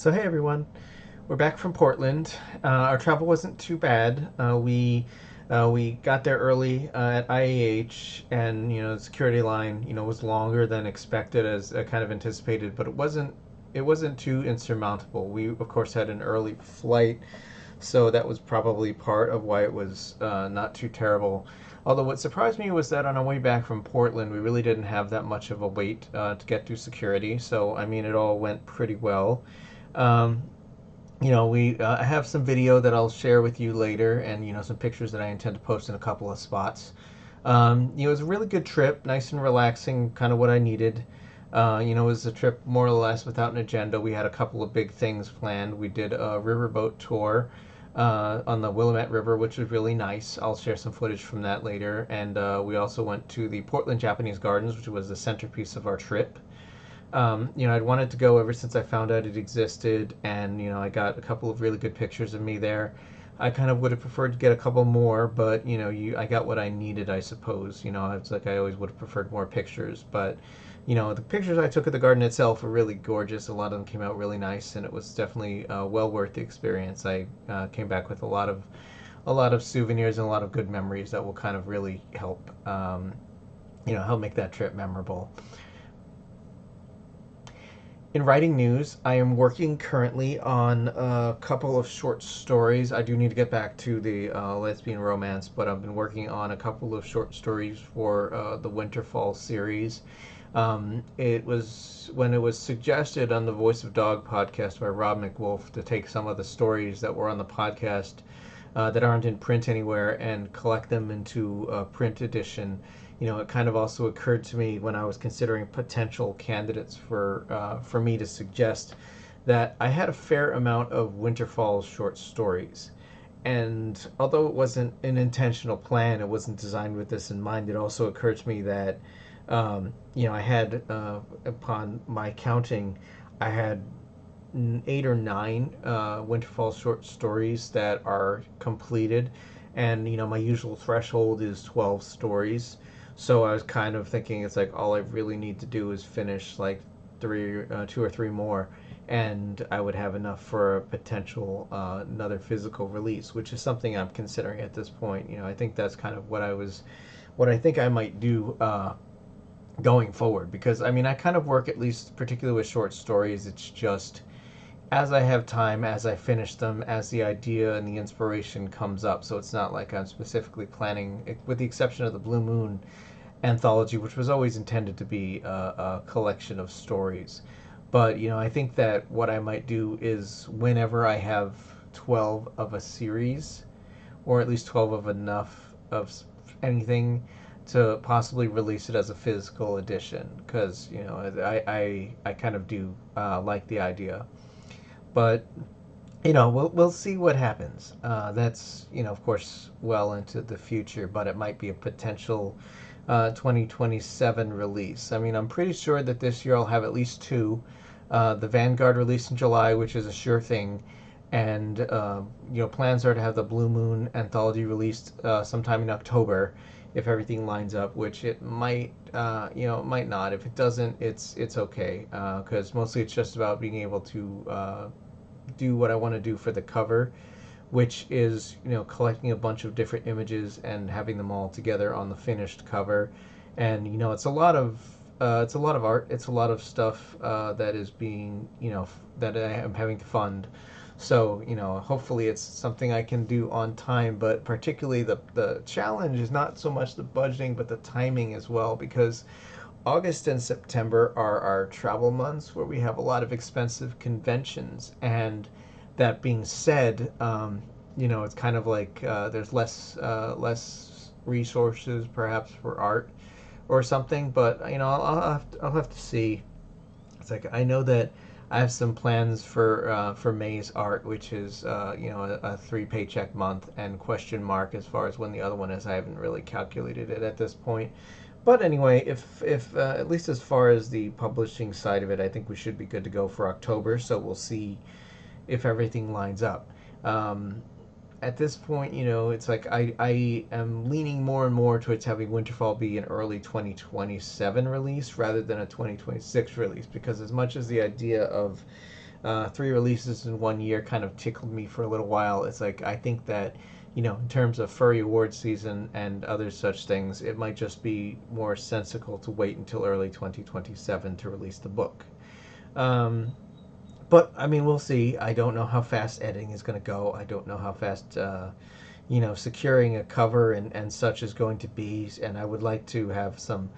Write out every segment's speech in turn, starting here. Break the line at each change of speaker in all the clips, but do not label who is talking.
So hey everyone, we're back from Portland. Our travel wasn't too bad. We got there early at IAH, and the security line was longer than expected, as kind of anticipated, but it wasn't too insurmountable. We of course had an early flight, so that was probably part of why it was not too terrible. Although what surprised me was that on our way back from Portland, we really didn't have that much of a wait to get through security. So I mean, it all went pretty well. Um, we I have some video that I'll share with you later, and some pictures that I intend to post in a couple of spots. It was a really good trip, nice and relaxing, kind of what I needed. It was a trip more or less without an agenda. We had a couple of big things planned. We did a riverboat tour on the Willamette River, which was really nice. I'll share some footage from that later. And we also went to the Portland Japanese Gardens, which was the centerpiece of our trip. I'd wanted to go ever since I found out it existed, and I got a couple of really good pictures of me there. I kind of would have preferred to get a couple more, but I got what I needed, I suppose. It's like I always would have preferred more pictures, but the pictures I took of the garden itself were really gorgeous. A lot of them came out really nice, and it was definitely well worth the experience. I came back with a lot of souvenirs and a lot of good memories that will kind of really help make that trip memorable. In writing news, I am working currently on a couple of short stories. I do need to get back to the lesbian romance, but I've been working on a couple of short stories for the Winterfall series. It was when it was suggested on the Voice of Dog podcast by Rob McWolf to take some of the stories that were on the podcast that aren't in print anywhere and collect them into a print edition. It kind of also occurred to me when I was considering potential candidates for me to suggest that I had a fair amount of Winterfall's short stories. And although it wasn't an intentional plan, it wasn't designed with this in mind, it also occurred to me that, I had, upon my counting, I had 8 or 9 Winterfall short stories that are completed. And, my usual threshold is 12 stories. So I was kind of thinking it's like all I really need to do is finish like 2 or 3 more, and I would have enough for a potential another physical release, which is something I'm considering at this point. I think that's kind of what I think I might do going forward, because I mean I kind of work, at least particularly with short stories. It's just as I have time, as I finish them, as the idea and the inspiration comes up. So it's not like I'm specifically planning, with the exception of the Blue Moon anthology, which was always intended to be a collection of stories. But I think that what I might do is whenever I have 12 of a series, or at least 12 of enough of anything to possibly release it as a physical edition, because I kind of do like the idea. But we'll see what happens. That's of course well into the future, but it might be a potential 2027 release. I mean, I'm pretty sure that this year I'll have at least 2. The Vanguard release in July, which is a sure thing, and plans are to have the Blue Moon anthology released sometime in October, if everything lines up, which it might. It might not. If it doesn't, it's okay, because mostly it's just about being able to do what I want to do for the cover, which is collecting a bunch of different images and having them all together on the finished cover. And it's a lot of art. It's a lot of stuff that is being that I am having to fund. So hopefully it's something I can do on time. But particularly the challenge is not so much the budgeting, but the timing as well, because August and September are our travel months where we have a lot of expensive conventions. And that being said, it's kind of like there's less resources perhaps for art or something. But I'll have to see. It's like I know that I have some plans for May's art, which is a 3 paycheck month, and question mark as far as when the other one is. I haven't really calculated it at this point. But anyway, if at least as far as the publishing side of it, I think we should be good to go for October. So we'll see if everything lines up. At this point, it's like I am leaning more and more towards having Winterfall be an early 2027 release rather than a 2026 release, because as much as the idea of three releases in 1 year kind of tickled me for a little while. It's like I think that, in terms of furry award season and other such things, it might just be more sensible to wait until early 2027 to release the book. Um, but I mean, we'll see. I don't know how fast editing is going to go. I don't know how fast securing a cover and such is going to be, and I would like to have some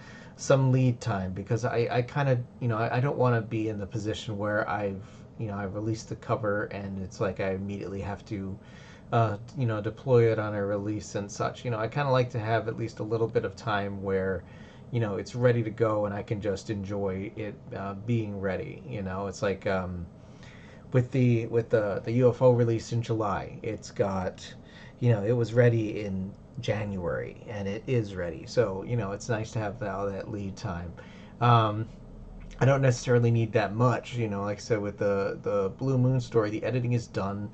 lead time because I kind of I don't want to be in the position where I've released the cover and it's like I immediately have to deploy it on a release and such. I kind of like to have at least a little bit of time where it's ready to go and I can just enjoy it being ready. It's like with the UFO release in July, it's got it was ready in January and it is ready. So it's nice to have all that lead time. Um, I don't necessarily need that much. Like I said, with the Blue Moon story, the editing is done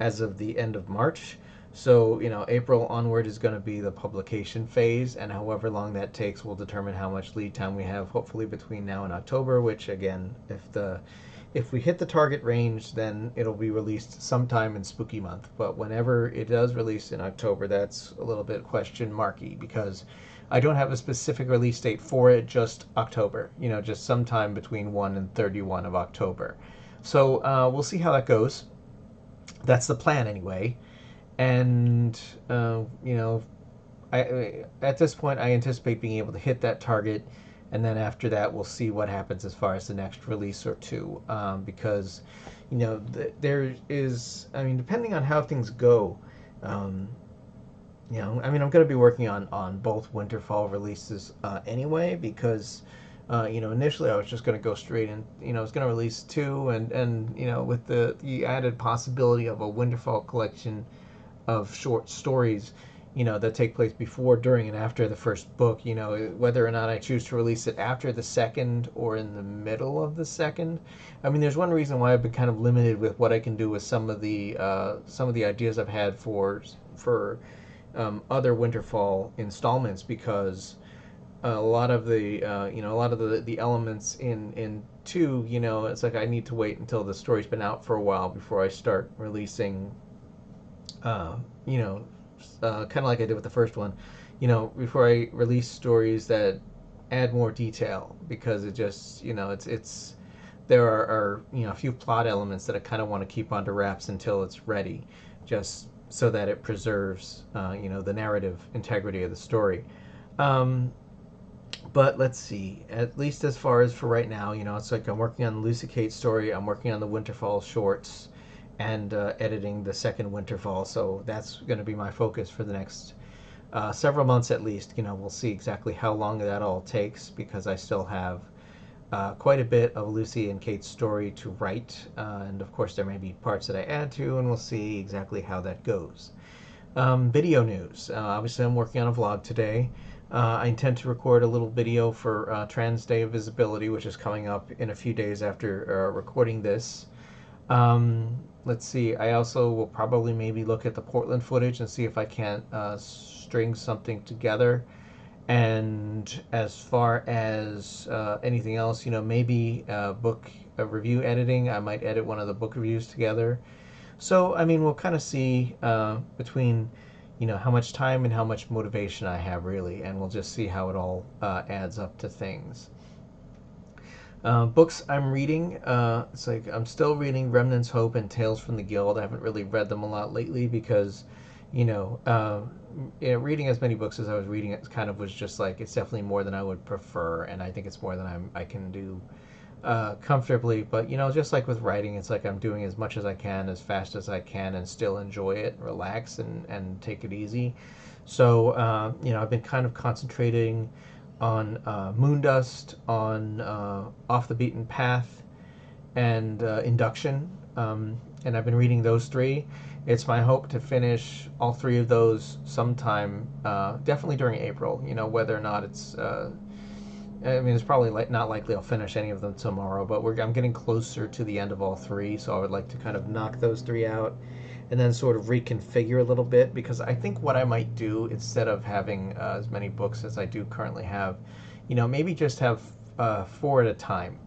as of the end of March. So, April onward is going to be the publication phase, and however long that takes will determine how much lead time we have, hopefully between now and October, which again, if we hit the target range, then it'll be released sometime in Spooky Month. But whenever it does release in October, that's a little bit question marky because I don't have a specific release date for it, just October, just sometime between 1 and 31 of October. So we'll see how that goes. That's the plan anyway. And, at this point, I anticipate being able to hit that target, and then after that, we'll see what happens as far as the next release or two. Because, there is, I mean, depending on how things go, um, I'm going to be working on both winter fall releases anyway, because, initially I was just going to go straight in, I was going to release two, and with the added possibility of a winter fall collection of short stories, that take place before, during, and after the first book. Whether or not I choose to release it after the second or in the middle of the second. I mean, there's one reason why I've been kind of limited with what I can do with some of the ideas I've had for other Winterfall installments, because a lot of the elements in two, it's like I need to wait until the story's been out for a while before I start releasing uh, you know, kind of like I did with the first one, before I release stories that add more detail, because it just, it's there are a few plot elements that I kind of want to keep under wraps until it's ready, just so that it preserves, the narrative integrity of the story. Um, but let's see. At least as far as for right now, it's like I'm working on the Lucy Kate story. I'm working on the Winterfall shorts, and editing the second Winterfall. So that's going to be my focus for the next several months at least. We'll see exactly how long that all takes, because I still have quite a bit of Lucy and Kate's story to write, and of course there may be parts that I add to, and we'll see exactly how that goes. Video news. Obviously, I'm working on a vlog today. I intend to record a little video for Trans Day of Visibility, which is coming up in a few days after recording this. Let's see. I also will probably maybe look at the Portland footage and see if I can't string something together. And as far as anything else, maybe book review editing. I might edit one of the book reviews together. So, I mean, we'll kind of see between, how much time and how much motivation I have, really, and we'll just see how it all adds up to things. Books I'm reading, it's like I'm still reading Remnant's Hope and Tales from the Guild. I haven't really read them a lot lately because, reading as many books as I was reading, it kind of was just like, it's definitely more than I would prefer, and I think it's more than I can do comfortably. But just like with writing, it's like I'm doing as much as I can, as fast as I can, and still enjoy it, relax, and take it easy. So I've been kind of concentrating on Moondust, on Off the Beaten Path, and Induction, and I've been reading those three. It's my hope to finish all three of those sometime, definitely during April. Whether or not it's I mean, it's probably not likely I'll finish any of them tomorrow, but I'm getting closer to the end of all three, so I would like to kind of knock those three out and then sort of reconfigure a little bit, because I think what I might do, instead of having as many books as I do currently have, maybe just have four at a time,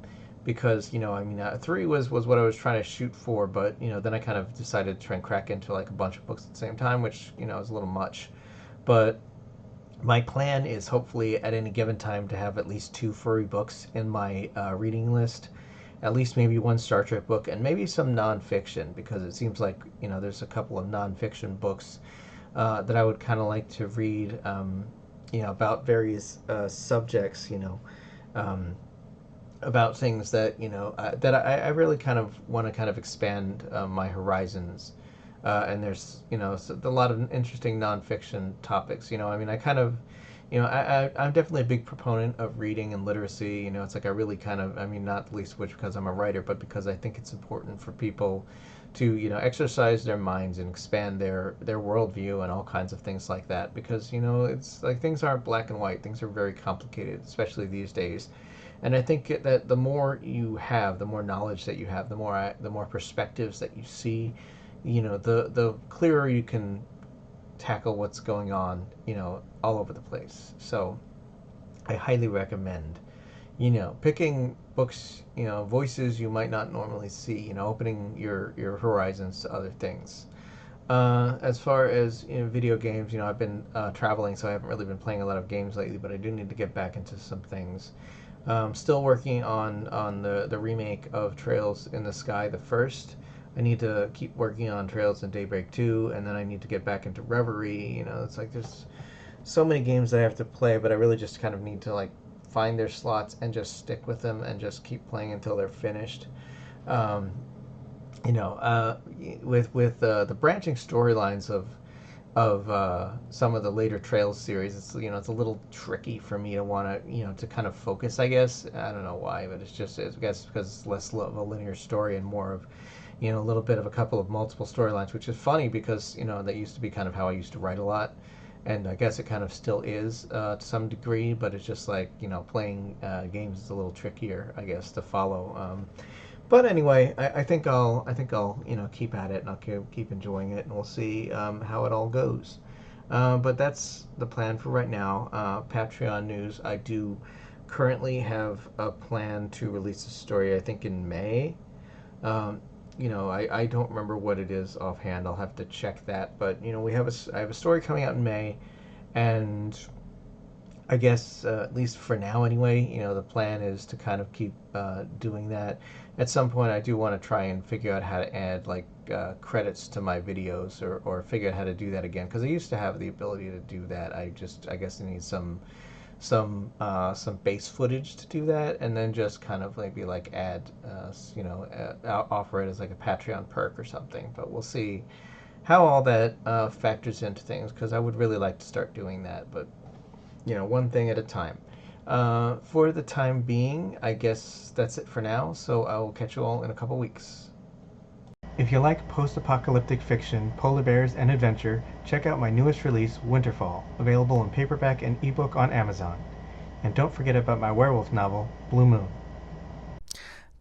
because I mean, three was what I was trying to shoot for, but then I kind of decided to try and crack into like a bunch of books at the same time, which is a little much. But my plan is hopefully at any given time to have at least two furry books in my reading list, at least maybe one Star Trek book and maybe some nonfiction, because it seems like there's a couple of nonfiction books that I would kind of like to read, about various subjects, um, about things that that I really kind of want to kind of expand my horizons. And there's a lot of interesting nonfiction topics. I mean, I kind of I'm definitely a big proponent of reading and literacy. It's like I really kind of, I mean, not least which because I'm a writer, but because I think it's important for people to exercise their minds and expand their worldview and all kinds of things like that. Because it's like things aren't black and white. Things are very complicated, especially these days. And I think that the more you have, the more knowledge that you have, the more perspectives that you see, the clearer you can tackle what's going on, all over the place. So I highly recommend, picking books, voices you might not normally see, opening your horizons to other things. As far as video games, I've been traveling, so I haven't really been playing a lot of games lately, but I do need to get back into some things. Still working on the remake of Trails in the Sky, the first. I need to keep working on Trails in Daybreak 2, and then I need to get back into Reverie. It's like there's so many games that I have to play, but I really just kind of need to like find their slots and just stick with them and just keep playing until they're finished. Um, with the branching storylines of some of the later Trails series, it's a little tricky for me to want to to kind of focus. I guess I don't know why, but I guess because it's less of a linear story and more of a little bit of a couple of multiple storylines, which is funny because that used to be kind of how I used to write a lot, and I guess it kind of still is to some degree, but it's just like playing games is a little trickier, I guess, to follow. But anyway, I think I'll keep at it and I'll keep enjoying it, and we'll see how it all goes. But that's the plan for right now. Patreon news: I do currently have a plan to release a story. I think in May. Um, I don't remember what it is offhand. I'll have to check that. But I have a story coming out in May, and I guess at least for now anyway, the plan is to kind of keep doing that. At some point, I do want to try and figure out how to add like credits to my videos, or figure out how to do that again, because I used to have the ability to do that. I guess I need some base footage to do that, and then just kind of maybe like add offer it as like a Patreon perk or something. But we'll see how all that factors into things, because I would really like to start doing that, but one thing at a time. For the time being, I guess that's it for now, so I will catch you all in a couple weeks. If you like post-apocalyptic fiction, polar bears, and adventure, check out my newest release, Winterfall, available in paperback and ebook on Amazon. And don't forget about my werewolf novel, Blue Moon.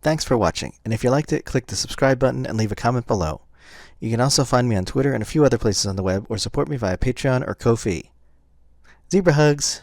Thanks for watching, and if you liked it, click the subscribe button and leave a comment below. You can also find me on Twitter and a few other places on the web, or support me via Patreon or Ko-fi. Zebra hugs!